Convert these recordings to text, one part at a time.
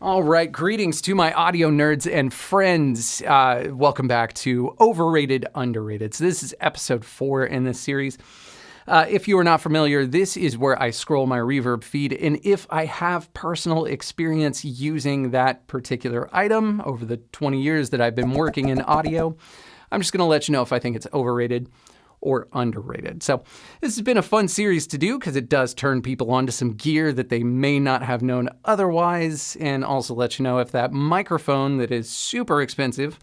All right, greetings to my audio nerds and friends. Welcome back to Overrated, Underrated. So this is episode 4 in this series. If you are not familiar, this is where I scroll my reverb feed, and if I have personal experience using that particular item over the 20 years that I've been working in audio, I'm just going to let you know if I think it's overrated or underrated. So this has been a fun series to do because it does turn people onto some gear that they may not have known otherwise, and also let you know if that microphone that is super expensive,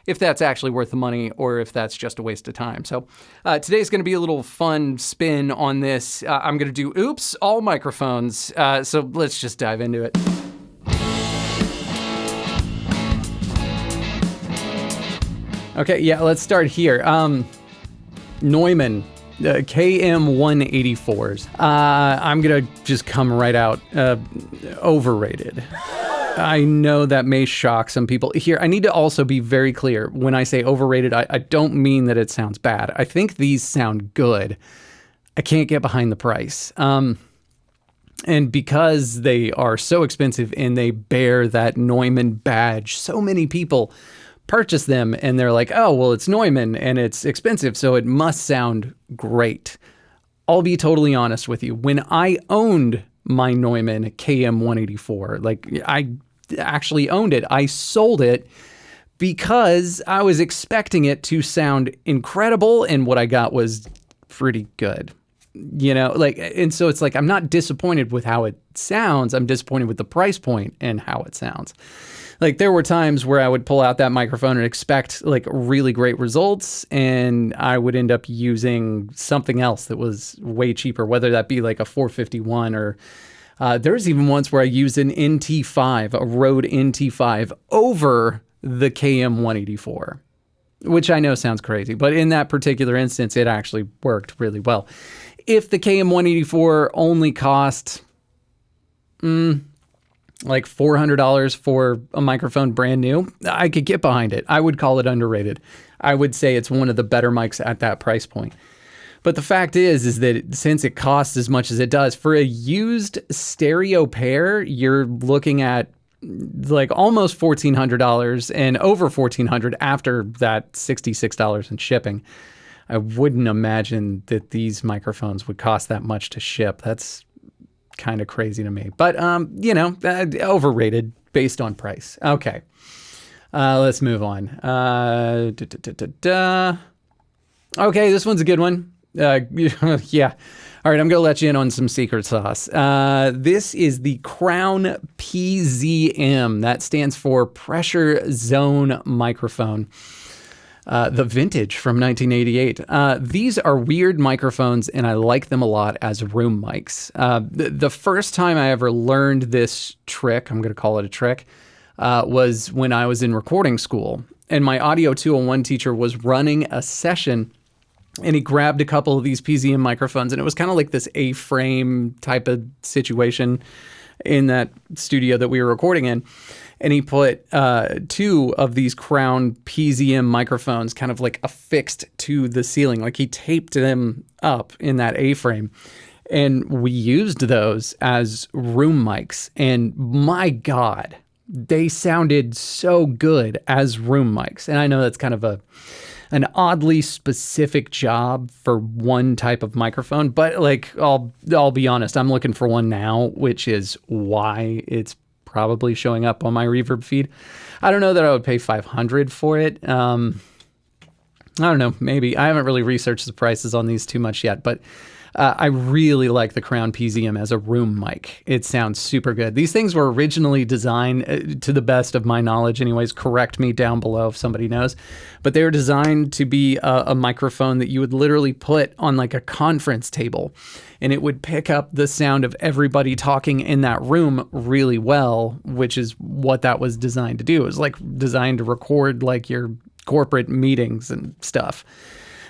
if that's actually worth the money or if that's just a waste of time. So today's going to be a little fun spin on this. I'm going to do all microphones. So let's just dive into it. Okay, yeah, let's start here. Neumann, KM184s. I'm going to just come right out. Overrated. I know that may shock some people. Here, I need to also be very clear. When I say overrated, I don't mean that it sounds bad. I think these sound good. I can't get behind the price. And because they are so expensive and they bear that Neumann badge, so many people purchase them and they're like, oh, well, it's Neumann and it's expensive, so it must sound great. I'll be totally honest with you. When I owned my Neumann KM184, like I actually owned it, I sold it because I was expecting it to sound incredible, and what I got was pretty good. You know, like, and so it's like, I'm not disappointed with how it sounds. I'm disappointed with the price point and how it sounds. Like, there were times where I would pull out that microphone and expect like really great results, and I would end up using something else that was way cheaper, whether that be like a 451 or there's even once where I used an NT5, a Rode NT5 over the KM184, which I know sounds crazy, but in that particular instance, it actually worked really well. If the KM184 only cost like $400 for a microphone brand new, I could get behind it. I would call it underrated. I would say it's one of the better mics at that price point. But the fact is that since it costs as much as it does, for a used stereo pair, you're looking at like almost $1,400 and over $1,400 after that $66 in shipping. I wouldn't imagine that these microphones would cost that much to ship. That's kind of crazy to me, but overrated based on price. Okay, let's move on. Okay, this one's a good one. Yeah. All right, I'm gonna let you in on some secret sauce. This is the Crown PZM. That stands for Pressure Zone Microphone. The vintage from 1988. These are weird microphones, and I like them a lot as room mics. The first time I ever learned this trick, I'm going to call it a trick, was when I was in recording school. And my Audio 201 teacher was running a session, and he grabbed a couple of these PZM microphones, and it was kind of like this A-frame type of situation in that studio that we were recording in. And he put 2 of these Crown PZM microphones kind of like affixed to the ceiling. Like he taped them up in that A-frame. And we used those as room mics. And my God, they sounded so good as room mics. And I know that's kind of an oddly specific job for one type of microphone. But like, I'll be honest, I'm looking for one now, which is why it's probably showing up on my reverb feed. I don't know that I would pay $500 for it. I don't know, maybe. I haven't really researched the prices on these too much yet, but I really like the Crown PZM as a room mic. It sounds super good. These things were originally designed, to the best of my knowledge anyways, correct me down below if somebody knows, but they were designed to be a microphone that you would literally put on like a conference table, and it would pick up the sound of everybody talking in that room really well, which is what that was designed to do. It was like designed to record like your corporate meetings and stuff.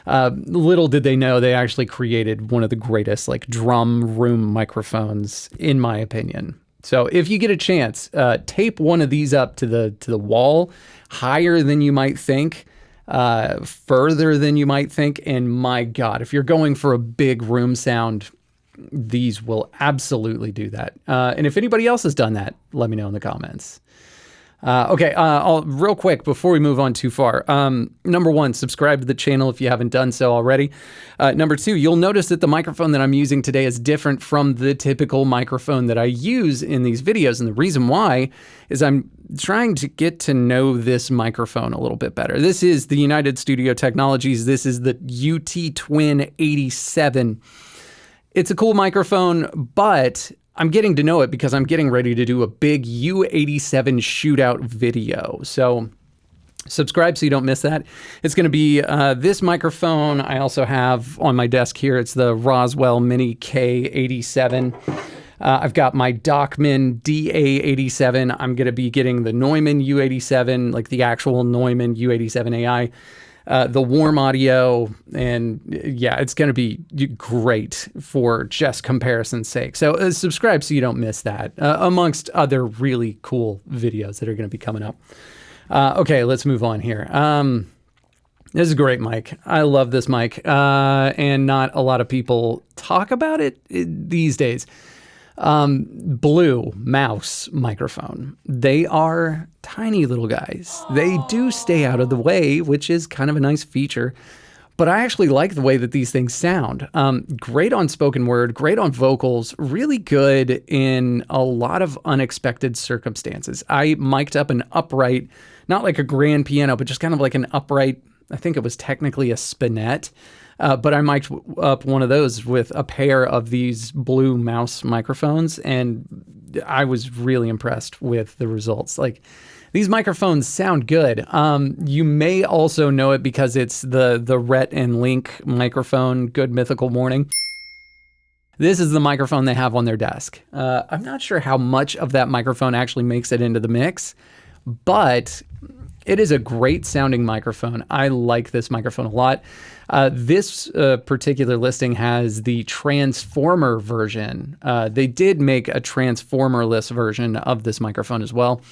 Little did they know they actually created one of the greatest like drum room microphones, in my opinion. So if you get a chance, tape one of these up to the wall, higher than you might think, further than you might think. And my God, if you're going for a big room sound, these will absolutely do that. And if anybody else has done that, let me know in the comments. Okay, real quick before we move on too far. Number one, subscribe to the channel if you haven't done so already. Number two, you'll notice that the microphone that I'm using today is different from the typical microphone that I use in these videos. And the reason why is I'm trying to get to know this microphone a little bit better. This is the United Studio Technologies. This is the UT Twin 87. It's a cool microphone, but I'm getting to know it because I'm getting ready to do a big U87 shootout video. So subscribe so you don't miss that. It's going to be this microphone I also have on my desk here. It's the Roswell Mini K87. I've got my Dockman DA87. I'm going to be getting the Neumann U87, like the actual Neumann U87 AI. The warm audio, and yeah, it's going to be great for just comparison's sake. So subscribe so you don't miss that, amongst other really cool videos that are going to be coming up. Okay, let's move on here. This is a great mic. I love this mic, and not a lot of people talk about it these days. Blue mouse microphone. They are tiny little guys. They do stay out of the way, which is kind of a nice feature. But I actually like the way that these things sound. Great on spoken word, great on vocals, really good in a lot of unexpected circumstances. I mic'd up an upright, not like a grand piano, but just kind of like an upright, I think it was technically a spinet. But I mic'd up one of those with a pair of these blue mouse microphones, and I was really impressed with the results. Like, these microphones sound good. You may also know it because it's the Rhett and Link microphone, Good Mythical Morning. This is the microphone they have on their desk. I'm not sure how much of that microphone actually makes it into the mix, but it is a great sounding microphone. I like this microphone a lot. This particular listing has the transformer version. They did make a transformerless version of this microphone as well.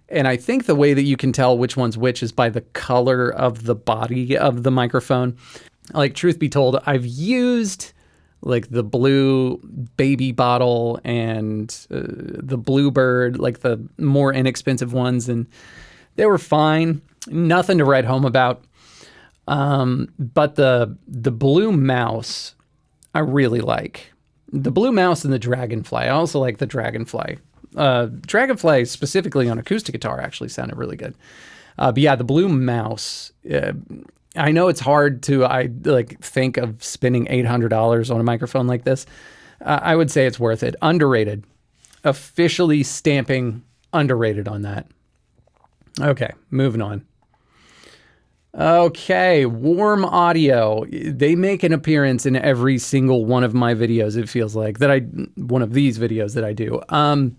And I think the way that you can tell which one's which is by the color of the body of the microphone. Like, truth be told, I've used like the blue baby bottle and the Bluebird, like the more inexpensive ones, and they were fine. Nothing to write home about. But the blue mouse, I really like. The blue mouse and the Dragonfly. I also like the Dragonfly. Dragonfly specifically on acoustic guitar actually sounded really good. But yeah, the blue mouse, I know it's hard to think of spending $800 on a microphone like this. I would say it's worth it. Underrated. Officially stamping underrated on that. Okay, moving on. Okay, warm audio. They make an appearance in every single one of my videos, it feels like, one of these videos that I do. I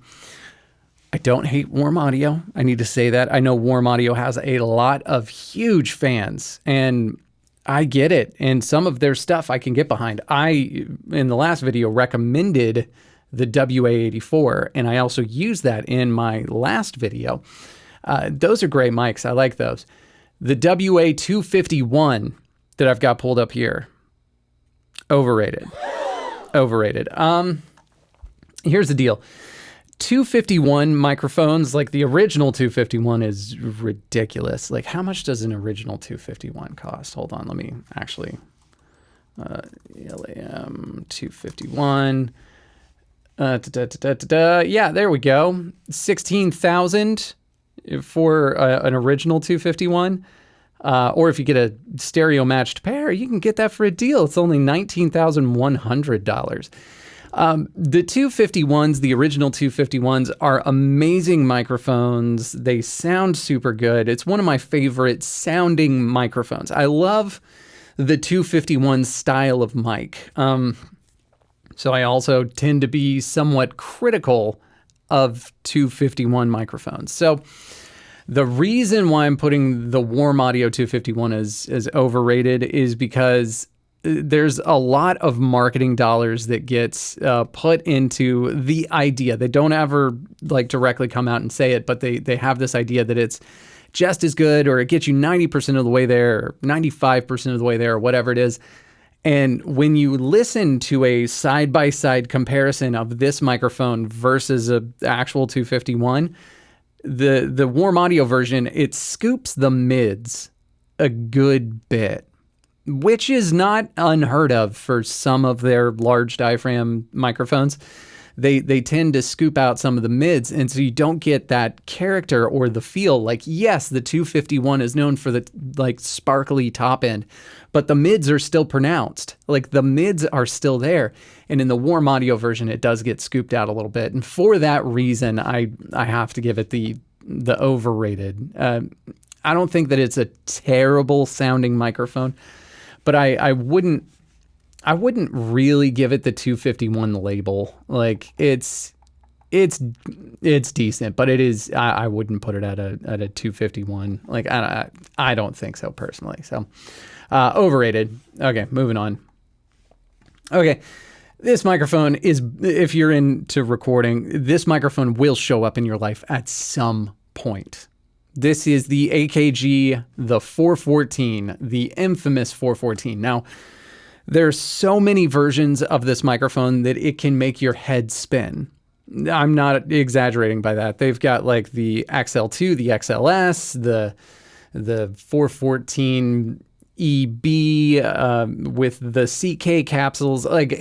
don't hate warm audio. I need to say that. I know warm audio has a lot of huge fans, and I get it. And some of their stuff I can get behind. I, in the last video, recommended the WA84, and I also used that in my last video. Those are great mics. I like those. The WA251 that I've got pulled up here, overrated. Overrated. Here's the deal. 251 microphones, like the original 251 is ridiculous. Like, how much does an original 251 cost? Hold on, let me actually, LAM 251. Yeah, there we go. 16,000 for an original 251. Or if you get a stereo matched pair, you can get that for a deal. It's only $19,100. The 251s, the original 251s, are amazing microphones. They sound super good. It's one of my favorite sounding microphones. I love the 251 style of mic. So I also tend to be somewhat critical of 251 microphones. So the reason why I'm putting the warm audio 251 as overrated is because there's a lot of marketing dollars that gets put into the idea. They don't ever directly come out and say it, but they have this idea that it's just as good, or it gets you 90% of the way there, or 95% of the way there, or whatever it is. And when you listen to a side-by-side comparison of this microphone versus an actual 251, the warm audio version, it scoops the mids a good bit, which is not unheard of for some of their large diaphragm microphones. They tend to scoop out some of the mids, and so you don't get that character or the feel. Like, yes, the 251 is known for the like sparkly top end, but the mids are still pronounced. Like, the mids are still there. And in the warm audio version, it does get scooped out a little bit. And for that reason, I have to give it the overrated. I don't think that it's a terrible sounding microphone, but I wouldn't really give it the 251 label. Like, it's decent, but it is, I wouldn't put it at a 251. Like, I don't think so personally. So, overrated. Okay, moving on. Okay. This microphone is, if you're into recording, this microphone will show up in your life at some point. This is the AKG, the 414, the infamous 414. Now, there's so many versions of this microphone that it can make your head spin. I'm not exaggerating by that. They've got like the XL2, the XLS, the 414 EB with the CK capsules. Like,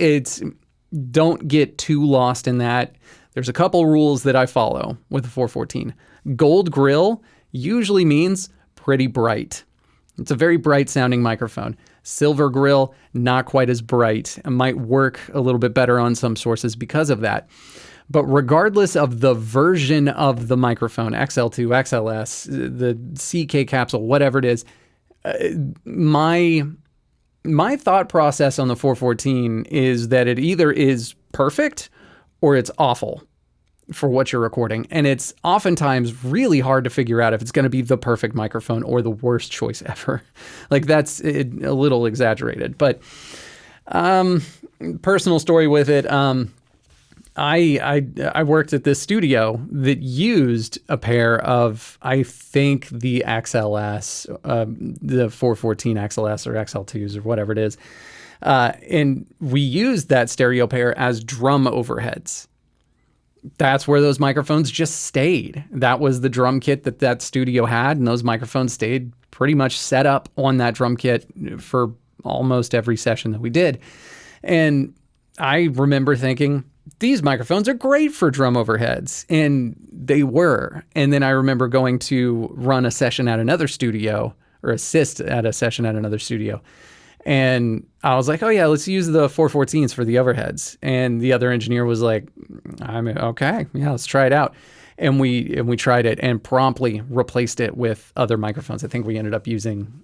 don't get too lost in that. There's a couple rules that I follow with the 414. Gold grill usually means pretty bright. It's a very bright sounding microphone. Silver grill, not quite as bright. It might work a little bit better on some sources because of that. But regardless of the version of the microphone, XL2, XLS, the CK capsule, whatever it is, my thought process on the 414 is that it either is perfect or it's awful for what you're recording. And it's oftentimes really hard to figure out if it's going to be the perfect microphone or the worst choice ever. Like, that's a little exaggerated, but personal story with it. I worked at this studio that used a pair of, I think, the XLS, the 414 XLS or XL2s or whatever it is. And we used that stereo pair as drum overheads. That's where those microphones just stayed. That was the drum kit that studio had, and those microphones stayed pretty much set up on that drum kit for almost every session that we did. And I remember thinking, these microphones are great for drum overheads, and they were. And then I remember going to run a session at another studio, or assist at a session at another studio. And I was like, oh yeah, let's use the 414s for the overheads. And the other engineer was like, okay, yeah, let's try it out. And we tried it and promptly replaced it with other microphones. I think we ended up using,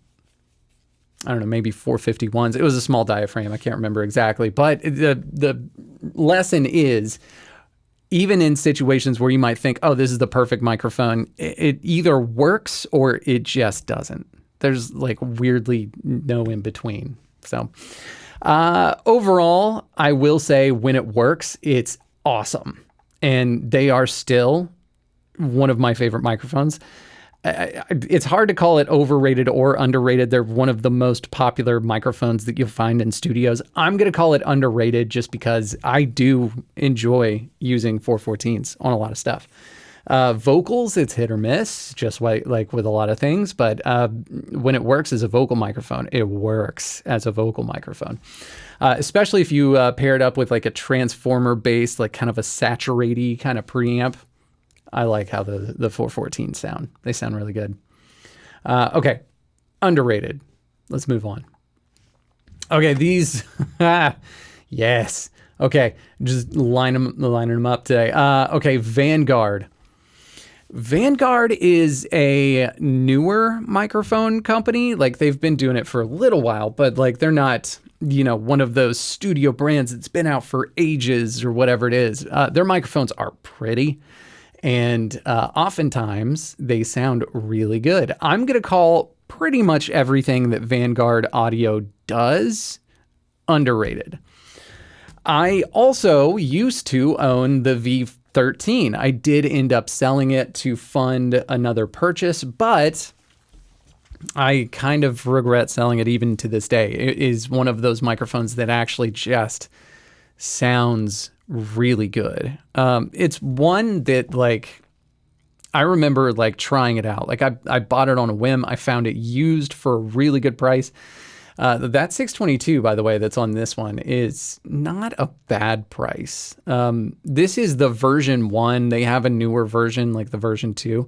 I don't know, maybe 451s. It was a small diaphragm. I can't remember exactly. But the lesson is, even in situations where you might think, oh, this is the perfect microphone, it either works or it just doesn't. There's like weirdly no in between. So overall, I will say when it works, it's awesome. And they are still one of my favorite microphones. It's hard to call it overrated or underrated. They're one of the most popular microphones that you'll find in studios. I'm going to call it underrated just because I do enjoy using 414s on a lot of stuff. Vocals, it's hit or miss, just like with a lot of things. But when it works as a vocal microphone, it works as a vocal microphone. Especially if you pair it up with like a transformer-based, like kind of a saturate-y kind of preamp. I like how the 414 sound. They sound really good. Okay, underrated. Let's move on. Okay, these, yes. Okay, just lining them up today. Okay, Vanguard. Vanguard is a newer microphone company. Like, they've been doing it for a little while, but like they're not, one of those studio brands that's been out for ages or whatever it is. Their microphones are pretty, and oftentimes they sound really good. I'm going to call pretty much everything that Vanguard Audio does underrated. I also used to own the V13. I did end up selling it to fund another purchase, but I kind of regret selling it even to this day. It is one of those microphones that actually just sounds really good. It's one that like I remember like trying it out. Like I bought it on a whim. I found it used for a really good price. That 622, by the way, that's on this one is not a bad price. This is the version 1. They have a newer version, like the version 2.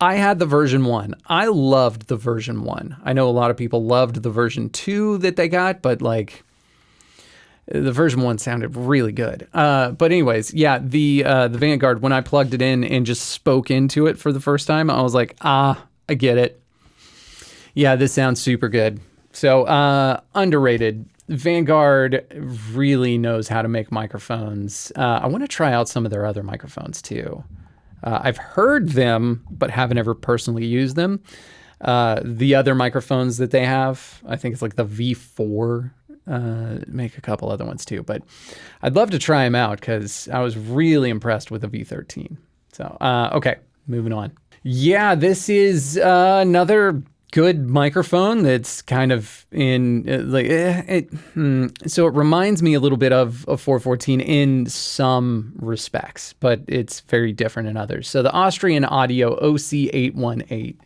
I had the version 1. I loved the version 1. I know a lot of people loved the version 2 that they got, but like the version 1 sounded really good. But anyways, yeah, the Vanguard, when I plugged it in and just spoke into it for the first time, I was like, I get it. Yeah, this sounds super good. So underrated. Vanguard really knows how to make microphones. I want to try out some of their other microphones too. I've heard them, but haven't ever personally used them. The other microphones that they have, I think it's like the V4, make a couple other ones too. But I'd love to try them out because I was really impressed with the V13. So, okay, moving on. Yeah, this is another good microphone that's kind of in so it reminds me a little bit of a 414 in some respects, but it's very different in others. So the Austrian Audio OC818,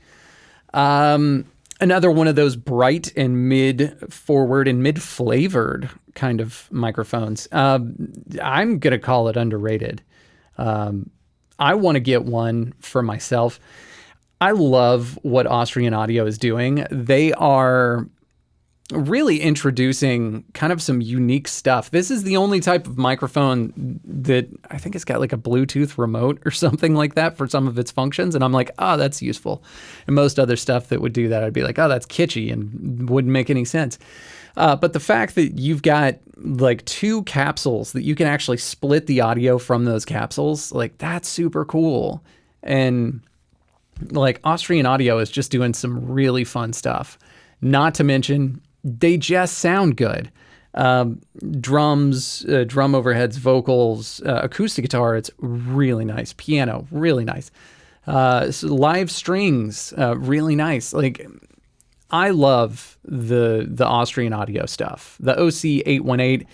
another one of those bright and mid-forward and mid-flavored kind of microphones. I'm gonna call it underrated. I want to get one for myself. I love what Austrian Audio is doing. They are really introducing kind of some unique stuff. This is the only type of microphone that I think it's got like a Bluetooth remote or something like that for some of its functions. And I'm like, oh, that's useful. And most other stuff that would do that, I'd be like, oh, that's kitschy and wouldn't make any sense. But the fact that you've got like 2 capsules that you can actually split the audio from those capsules, like that's super cool. And like Austrian Audio is just doing some really fun stuff. Not to mention, they just sound good. Drums, drum overheads, vocals, acoustic guitar, it's really nice. Piano, really nice. So live strings, really nice. Like, I love the Austrian Audio stuff. The OC818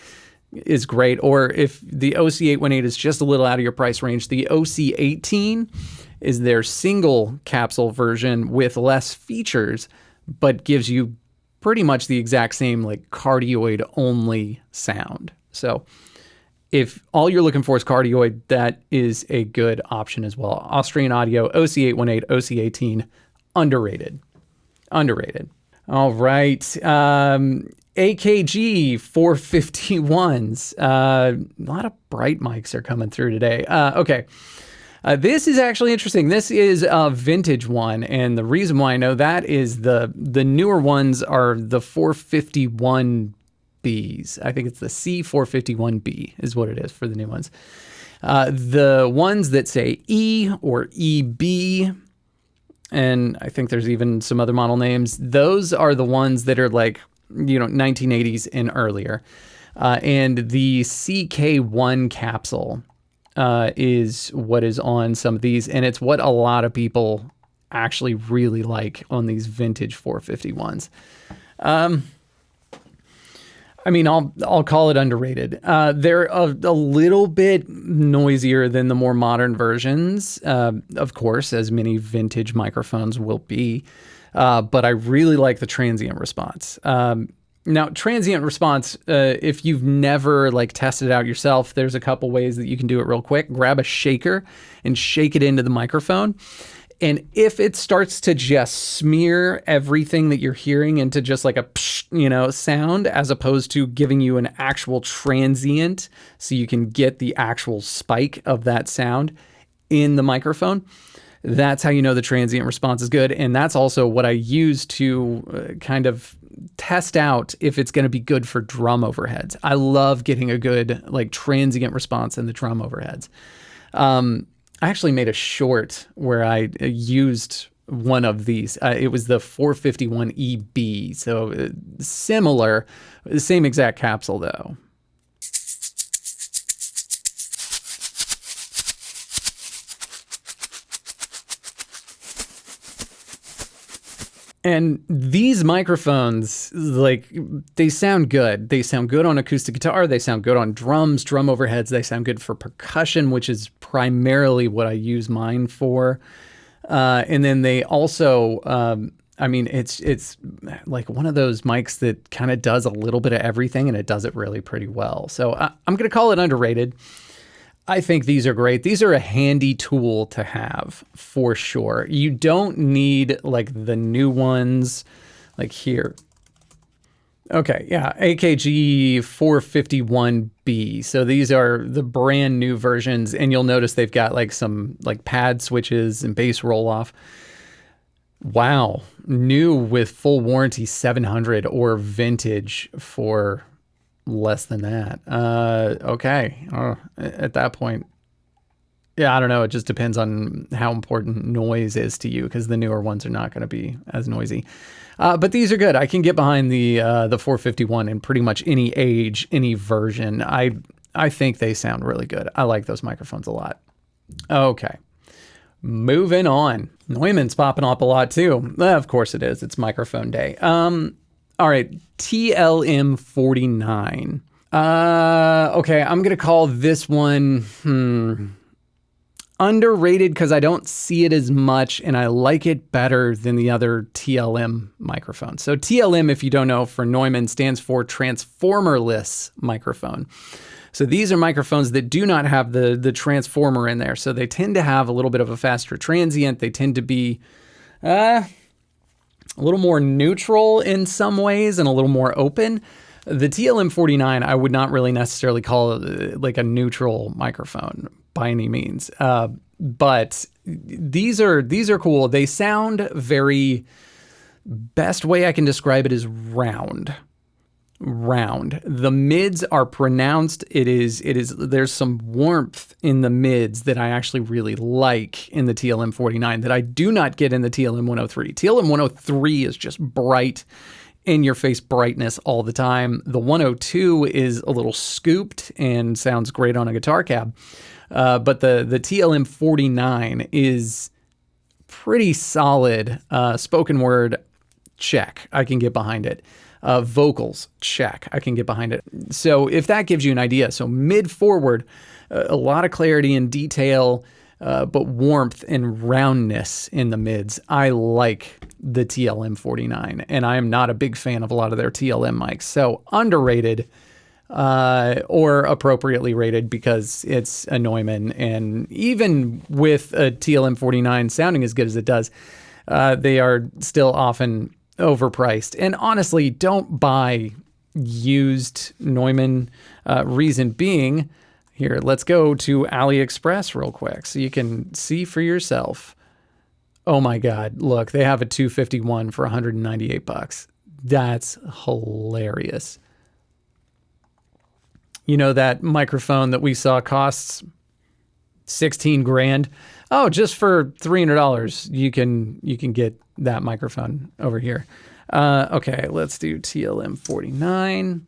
is great. Or if the OC818 is just a little out of your price range, the OC18 is their single capsule version with less features, but gives you pretty much the exact same like cardioid only sound. So if all you're looking for is cardioid, that is a good option as well. Austrian Audio, OC818, OC18, underrated. Underrated. All right. AKG 451s. A lot of bright mics are coming through today. Okay. This is actually interesting. This is a vintage one, and the reason why I know that is the newer ones are the 451Bs. I think it's the C451B is what it is for the new ones. The ones that say E or EB, and I think there's even some other model names, those are the ones that are like, 1980s and earlier. And the CK1 capsule is what is on some of these, and it's what a lot of people actually really like on these vintage 451s. I mean, I'll call it underrated. They're a little bit noisier than the more modern versions, of course, as many vintage microphones will be. But I really like the transient response. Now, transient response, if you've never like tested it out yourself, there's a couple ways that you can do it real quick. Grab a shaker and shake it into the microphone. And if it starts to just smear everything that you're hearing into just like a psh, sound, as opposed to giving you an actual transient so you can get the actual spike of that sound in the microphone, that's how you know the transient response is good. And that's also what I use to kind of test out if it's going to be good for drum overheads. I love getting a good like transient response in the drum overheads. I actually made a short where I used one of these. It was the 451EB, so similar, the same exact capsule though. And these microphones, like, they sound good. They sound good on acoustic guitar. They sound good on drums, drum overheads. They sound good for percussion, which is primarily what I use mine for. And then they also, I mean, it's like one of those mics that kind of does a little bit of everything, and it does it really pretty well. So I'm going to call it underrated. I think these are great. These are a handy tool to have for sure. You don't need like the new ones like here. Okay, yeah, AKG 451B. So these are the brand new versions, and you'll notice they've got like some like pad switches and bass roll off. Wow, new with full warranty 700 or vintage for less than that. Okay. At that point, yeah, I don't know. It just depends on how important noise is to you, because the newer ones are not going to be as noisy. But these are good. I can get behind the 451 in pretty much any age, any version. I think they sound really good. I like those microphones a lot. Okay. Moving on. Neumann's popping up a lot too. Of course it is. It's microphone day. All right, TLM49. Okay, I'm going to call this one underrated because I don't see it as much, and I like it better than the other TLM microphones. So TLM, if you don't know, for Neumann stands for transformerless microphone. So these are microphones that do not have the transformer in there. So they tend to have a little bit of a faster transient. They tend to be a little more neutral in some ways and a little more open. The TLM49, I would not really necessarily call it like a neutral microphone by any means. But these are cool. They sound very, best way I can describe it is round. The mids are pronounced. There's some warmth in the mids that I actually really like in the TLM49 that I do not get in the TLM103. TLM103 is just bright, in your face brightness all the time. The 102 is a little scooped and sounds great on a guitar cab. But the TLM49 is pretty solid. Spoken word, check. I can get behind it. Vocals, check. I can get behind it. So if that gives you an idea, so mid forward, a lot of clarity and detail, but warmth and roundness in the mids. I like the TLM49, and I am not a big fan of a lot of their TLM mics. So underrated, or appropriately rated because it's a Neumann, and even with a TLM49 sounding as good as it does, they are still often overpriced. And honestly, don't buy used Neumann. Reason being, here, let's go to AliExpress real quick so you can see for yourself. Oh my God, look, they have a 251 for 198 bucks. That's hilarious. You know, that microphone that we saw costs 16 grand. Oh, just for $300, you can get that microphone over here. Okay, let's do TLM49.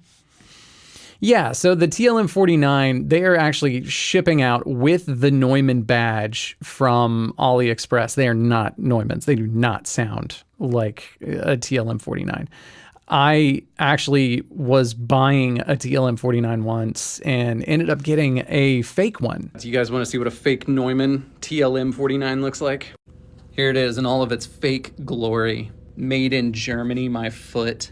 Yeah, so the TLM49, they are actually shipping out with the Neumann badge from AliExpress. They are not Neumanns. They do not sound like a TLM49. I actually was buying a TLM49 once and ended up getting a fake one. Do you guys want to see what a fake Neumann TLM49 looks like? Here it is in all of its fake glory. Made in Germany, my foot.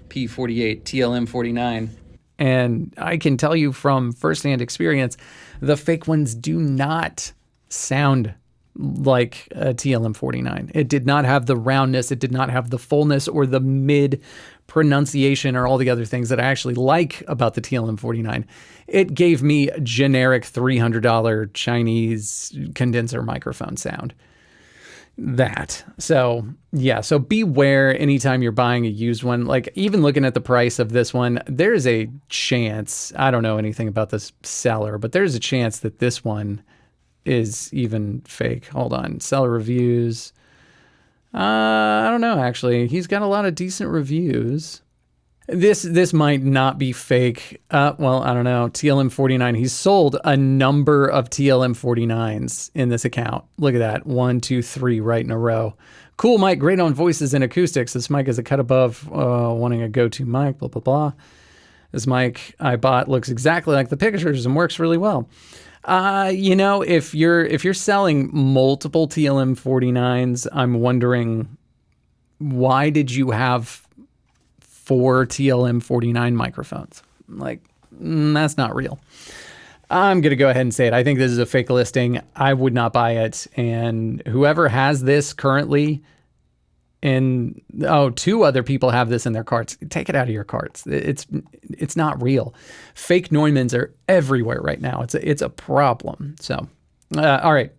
P48 TLM49. And I can tell you from firsthand experience, the fake ones do not sound like a TLM49. It did not have the roundness, it did not have the fullness or the mid pronunciation or all the other things that I actually like about the TLM49. It gave me generic $300 Chinese condenser microphone sound. So yeah, so beware anytime you're buying a used one. Like, even looking at the price of this one, there's a chance, I don't know anything about this seller, but there's a chance that this one is even fake. Hold on, seller reviews. I don't know, actually. He's got a lot of decent reviews. This might not be fake. Well, I don't know. TLM49. He's sold a number of TLM49s in this account. Look at that. 1, 2, 3 right in a row. Cool mic, great on voices and acoustics. This mic is a cut above wanting a go-to mic, blah, blah, blah. This mic I bought looks exactly like the pictures and works really well. You know, if you're selling multiple TLM49s, I'm wondering, why did you have 4 TLM49 microphones? Like, that's not real. I'm going to go ahead and say it. I think this is a fake listing. I would not buy it. And whoever has this currently, and 2 other people have this in their carts, take it out of your carts. It's not real. Fake Neumanns are everywhere right now. It's a problem. So, all right.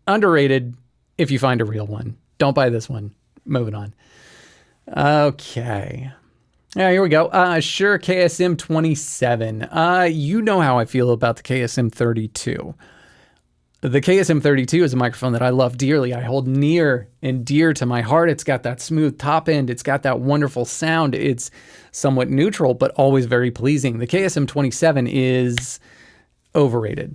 Underrated if you find a real one. Don't buy this one. Moving on. Okay. Yeah, here we go. Shure KSM 27. You know how I feel about the KSM 32. The KSM 32 is a microphone that I love dearly. I hold near and dear to my heart. It's got that smooth top end. It's got that wonderful sound. It's somewhat neutral, but always very pleasing. The KSM 27 is overrated.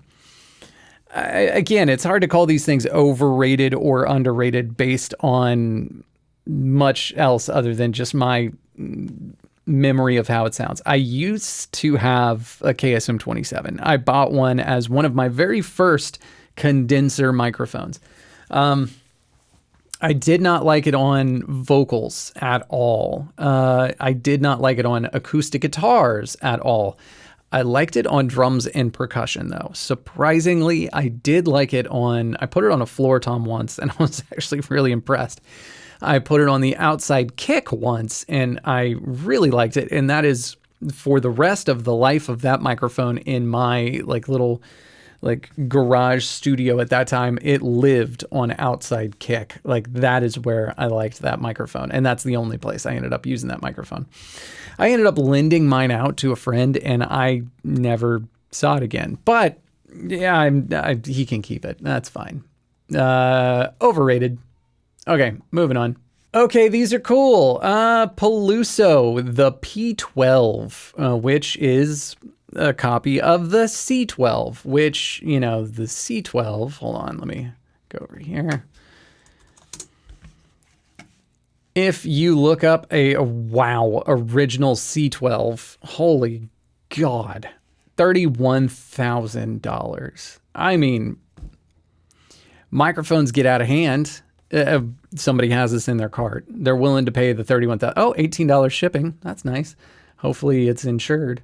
Again, it's hard to call these things overrated or underrated based on much else other than just my memory of how it sounds. I used to have a KSM 27. I bought one as one of my very first condenser microphones. I did not like it on vocals at all. I did not like it on acoustic guitars at all. I liked it on drums and percussion though. Surprisingly, I did like it on, I put it on a floor tom once and I was actually really impressed. I put it on the outside kick once and I really liked it. And that is for the rest of the life of that microphone in my little garage studio at that time. It lived on outside kick. That is where I liked that microphone. And that's the only place I ended up using that microphone. I ended up lending mine out to a friend and I never saw it again. But yeah, he can keep it. That's fine. Overrated. Okay, moving on. Okay, these are cool. Peluso, the P12, which is a copy of the C12, which, the C12, hold on, let me go over here. If you look up original C12, holy God, $31,000. I mean, microphones get out of hand. Somebody has this in their cart. They're willing to pay the $31,000. Oh, $18 shipping. That's nice. Hopefully it's insured.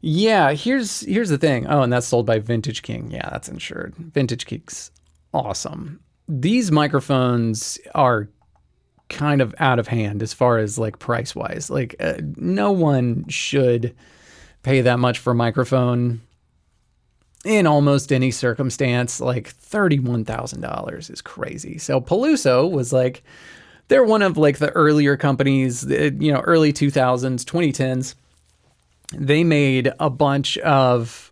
Yeah, here's the thing. Oh, and that's sold by Vintage King. Yeah, that's insured. Vintage King's awesome. These microphones are kind of out of hand as far as price wise. No one should pay that much for a microphone in almost any circumstance. $31,000 is crazy. So Peluso was they're one of the earlier companies, early 2000s, 2010s. They made a bunch of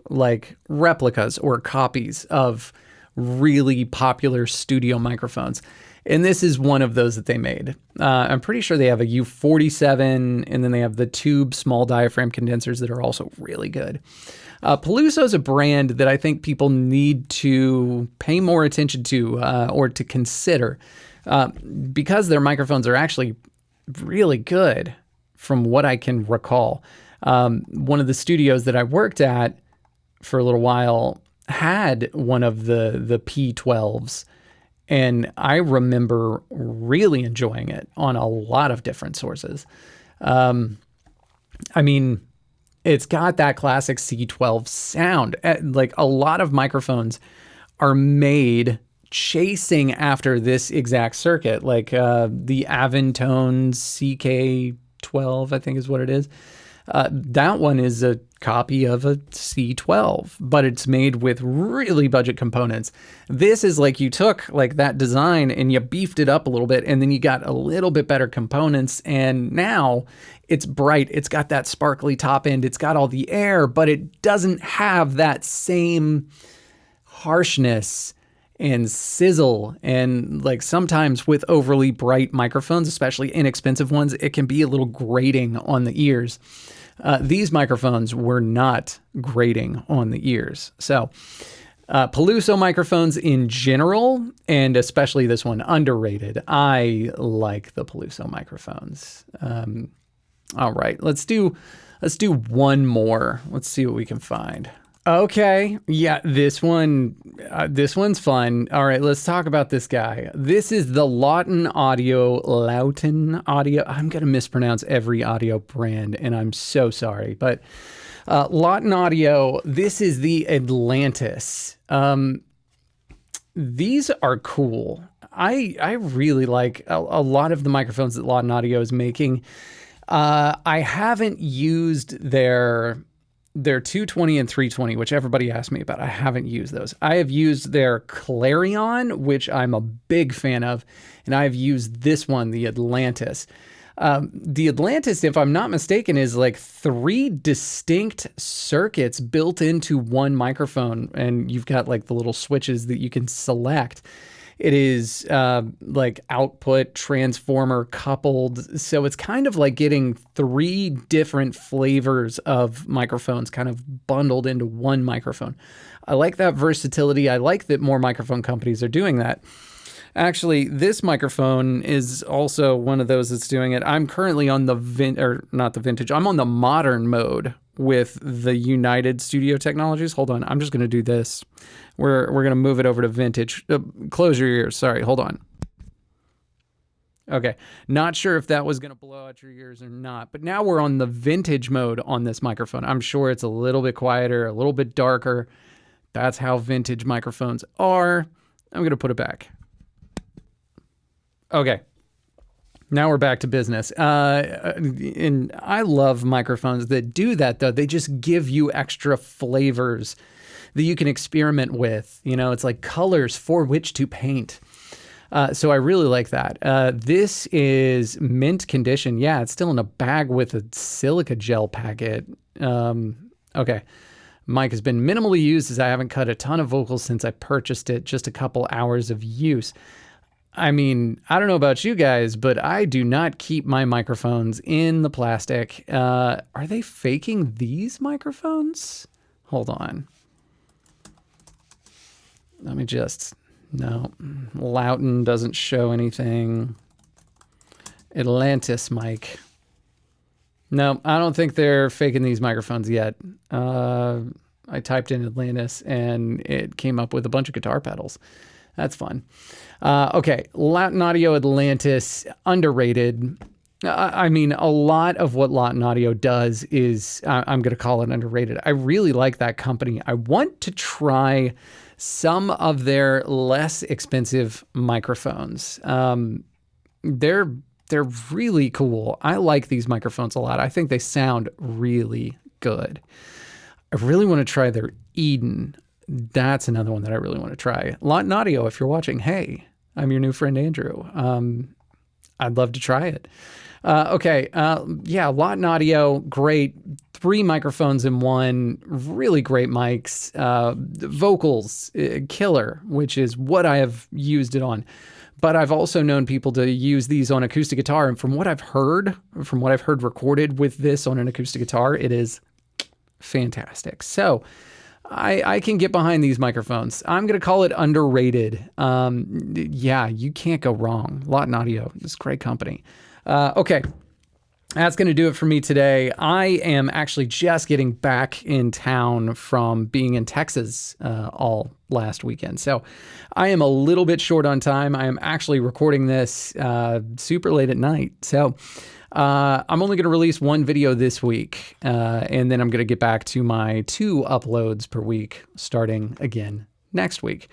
replicas or copies of really popular studio microphones. And this is one of those that they made. I'm pretty sure they have a U47 and then they have the tube small diaphragm condensers that are also really good. Peluso is a brand that I think people need to pay more attention to or to consider because their microphones are actually really good from what I can recall. One of the studios that I worked at for a little while had one of the P12s, and I remember really enjoying it on a lot of different sources. I mean, it's got that classic C12 sound. A lot of microphones are made chasing after this exact circuit, the Aventone CK12, I think is what it is. That one is a copy of a C12, but it's made with really budget components. This is you took that design and you beefed it up a little bit and then you got a little bit better components and now it's bright. It's got that sparkly top end. It's got all the air, but it doesn't have that same harshness and sizzle. And like sometimes with overly bright microphones, especially inexpensive ones, it can be a little grating on the ears. These microphones were not grating on the ears. So Peluso microphones in general, and especially this one, underrated. I like the Peluso microphones. All right, let's do one more. Let's see what we can find. Okay, yeah, this one's fun. All right, let's talk about this guy. This is the Lauten Audio. I'm gonna mispronounce every audio brand, and I'm so sorry, but Lauten Audio. This is the Atlantis. These are cool. I really like a lot of the microphones that Lauten Audio is making. I haven't used their 220 and 320, which everybody asked me about. I haven't used those. I have used their Clarion, which I'm a big fan of, and I've used this one, the Atlantis. The Atlantis, if I'm not mistaken, is like 3 distinct circuits built into one microphone, and you've got like the little switches that you can select. It is like output transformer coupled. So it's kind of like getting 3 different flavors of microphones kind of bundled into one microphone. I like that versatility. I like that more microphone companies are doing that. Actually, this microphone is also one of those that's doing it. I'm currently on the I'm on the modern mode with the United Studio Technologies. Hold on, I'm just going to do this. We're going to move it over to vintage. Close your ears. Sorry, hold on. Okay, not sure if that was going to blow out your ears or not, but now we're on the vintage mode on this microphone. I'm sure it's a little bit quieter, a little bit darker. That's how vintage microphones are. I'm going to put it back. Okay, now we're back to business. And I love microphones that do that, though. They just give you extra flavors that you can experiment with. You know, it's like colors for which to paint. So I really like that. This is mint condition. Yeah, it's still in a bag with a silica gel packet. Okay. Mic has been minimally used as I haven't cut a ton of vocals since I purchased it. Just a couple hours of use. I mean, I don't know about you guys, but I do not keep my microphones in the plastic. Are they faking these microphones? Hold on. Let me just... No. Lauten doesn't show anything. Atlantis mic. No, I don't think they're faking these microphones yet. I typed in Atlantis and it came up with a bunch of guitar pedals. That's fun. Okay, Lauten Audio Atlantis, underrated. I mean, a lot of what Lauten Audio does is, I'm going to call it underrated. I really like that company. I want to try some of their less expensive microphones. They're really cool. I like these microphones a lot. I think they sound really good. I really want to try their Eden. That's another one that I really want to try. Lauten Audio, if you're watching, hey, I'm your new friend Andrew. I'd love to try it. Okay, yeah, Lauten Audio, great. 3 microphones in one, really great mics. Vocals, killer, which is what I have used it on. But I've also known people to use these on acoustic guitar, and from what I've heard recorded with this on an acoustic guitar, it is fantastic. So I can get behind these microphones. I'm going to call it underrated. Yeah, you can't go wrong. Lauten Audio, it's a great company. Okay, that's going to do it for me today. I am actually just getting back in town from being in Texas all last weekend. So I am a little bit short on time. I am actually recording this super late at night. So I'm only going to release 1 video this week, and then I'm going to get back to my 2 uploads per week starting again next week.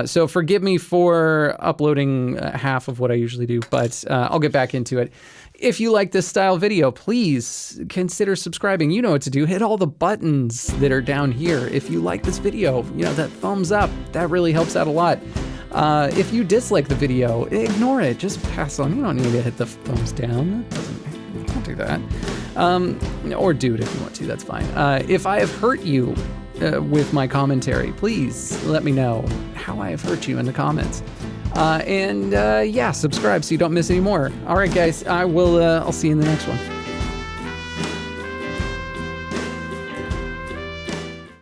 So forgive me for uploading half of what I usually do, but I'll get back into it. If you like this style video, please consider subscribing. You know what to do. Hit all the buttons that are down here. If you like this video, you know, that thumbs up, that really helps out a lot. If you dislike the video, ignore it. Just pass on. You don't need to hit the thumbs down. Don't do that. Or do it if you want to. That's fine. If I have hurt you, with my commentary. Please let me know how I have hurt you in the comments. And yeah, subscribe so you don't miss any more. All right, guys, I'll see you in the next one.